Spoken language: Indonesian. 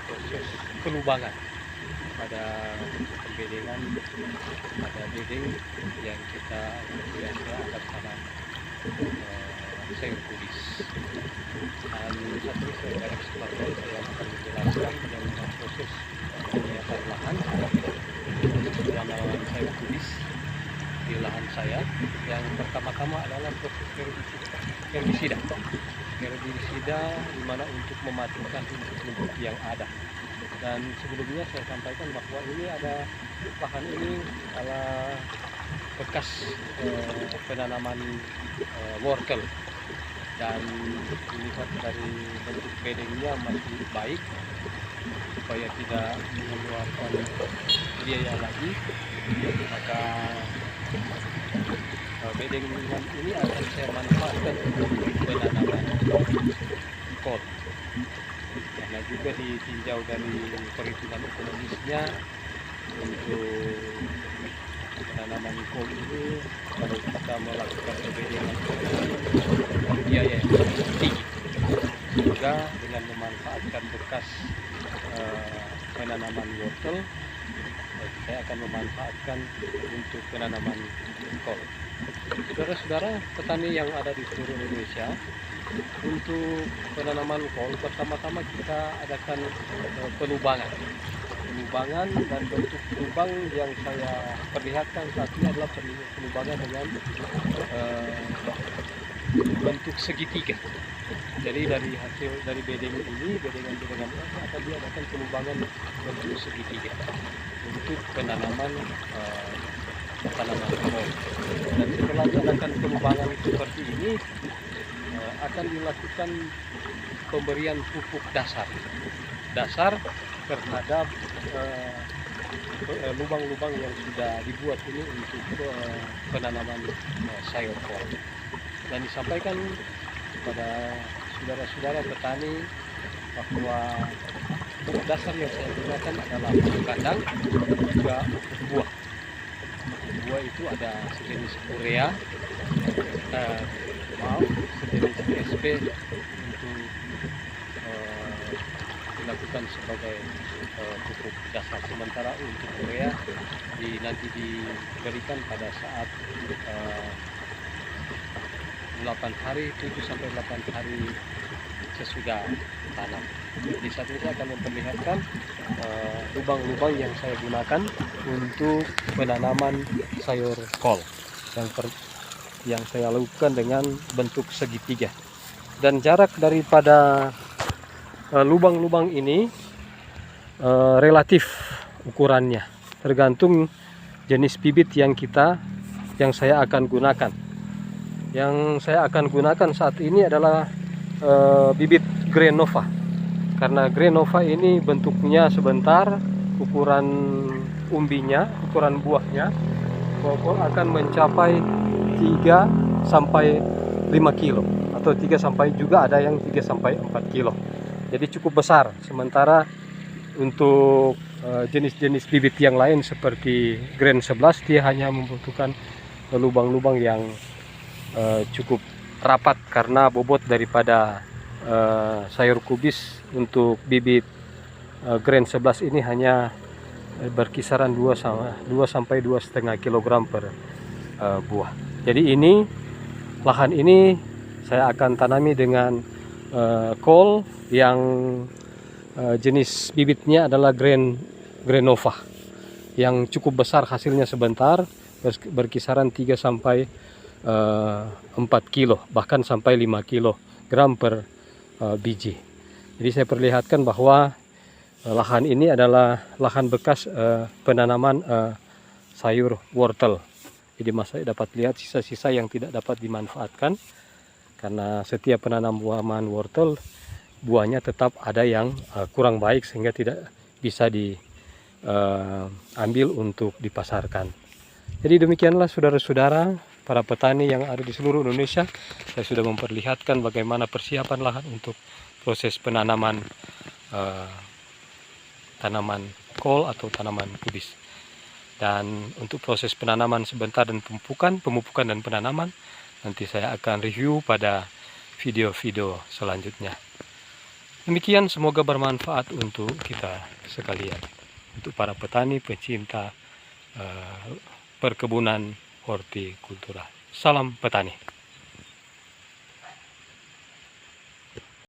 proses pelubangan pada pembedengan pada bedeng yang kita biasa akan tanam sayur kubis. Dan saat ini saya pada kesempatan saya akan menjelaskan bagaimana proses penyiapan lahan untuk penanaman sayur kubis di lahan saya. Yang pertama-tama adalah proses herbisida di mana untuk mematikan rumput yang ada. Dan sebelumnya saya sampaikan bahwa ini ada lahan ini adalah bekas penanaman wortel, dan dilihat dari bentuk bedengnya masih baik supaya tidak mengeluarkan biaya lagi, maka bedeng ini akan saya manfaatkan untuk penanaman kol. Karena juga ditinjau dari perhitungan ekonomisnya, untuk penanaman kol ini kalau kita melakukan pembedengan biaya yang tinggi. Juga dengan memanfaatkan bekas penanaman wortel, saya akan memanfaatkan untuk penanaman kol. Saudara-saudara petani yang ada di seluruh Indonesia, untuk penanaman kol pertama-tama kita adakan pelubangan, dan bentuk lubang yang saya perlihatkan saat ini adalah pelubangan dengan bentuk segitiga. Jadi dari hasil dari bedengan ini akan diadakan pelubangan bentuk segitiga untuk penanaman tanaman kol. Dan setelah diadakan pelubangan seperti ini, akan dilakukan pemberian pupuk dasar terhadap lubang-lubang yang sudah dibuat ini untuk penanaman sayur kol. Dan disampaikan kepada saudara-saudara petani bahwa pupuk dasar yang saya gunakan adalah pupuk kandang, juga buah. Buah itu ada sejenis urea, sejenis SP untuk dilakukan sebagai pupuk dasar. Sementara untuk urea nanti diberikan pada saat 7 sampai 8 hari sesudah tanam. Di saat ini saya akan memperlihatkan lubang-lubang yang saya gunakan untuk penanaman sayur kol yang saya lakukan dengan bentuk segitiga. Dan jarak daripada lubang-lubang ini relatif ukurannya, tergantung jenis bibit yang saya akan gunakan. Yang saya akan gunakan saat ini adalah bibit Grain Nova. Karena Grain Nova ini bentuknya sebentar, ukuran umbinya, ukuran buahnya akan mencapai 3 sampai 5 kilo, atau 3 sampai juga ada yang 3 sampai 4 kilo. Jadi cukup besar. Sementara untuk jenis-jenis bibit yang lain seperti Grain 11, dia hanya membutuhkan lubang-lubang yang cukup rapat, karena bobot daripada sayur kubis untuk bibit Grain 11 ini hanya berkisaran 2 sampai 2,5 kg per buah. Jadi lahan ini saya akan tanami dengan kol yang jenis bibitnya adalah Grain Nova, yang cukup besar, hasilnya sebentar, berkisaran 3 sampai 4 kilo, bahkan sampai 5 kilogram per biji. Jadi saya perlihatkan bahwa lahan ini adalah lahan bekas penanaman sayur wortel. Jadi saya dapat lihat sisa-sisa yang tidak dapat dimanfaatkan, karena setiap penanaman wortel buahnya tetap ada yang kurang baik sehingga tidak bisa diambil untuk dipasarkan. Jadi demikianlah saudara-saudara para petani yang ada di seluruh Indonesia, saya sudah memperlihatkan bagaimana persiapan lahan untuk proses penanaman tanaman kol atau tanaman kubis. Dan untuk proses penanaman sebentar dan pemupukan dan penanaman, nanti saya akan review pada video-video selanjutnya. Demikian, semoga bermanfaat untuk kita sekalian, untuk para petani pecinta perkebunan hortikultura. Salam petani.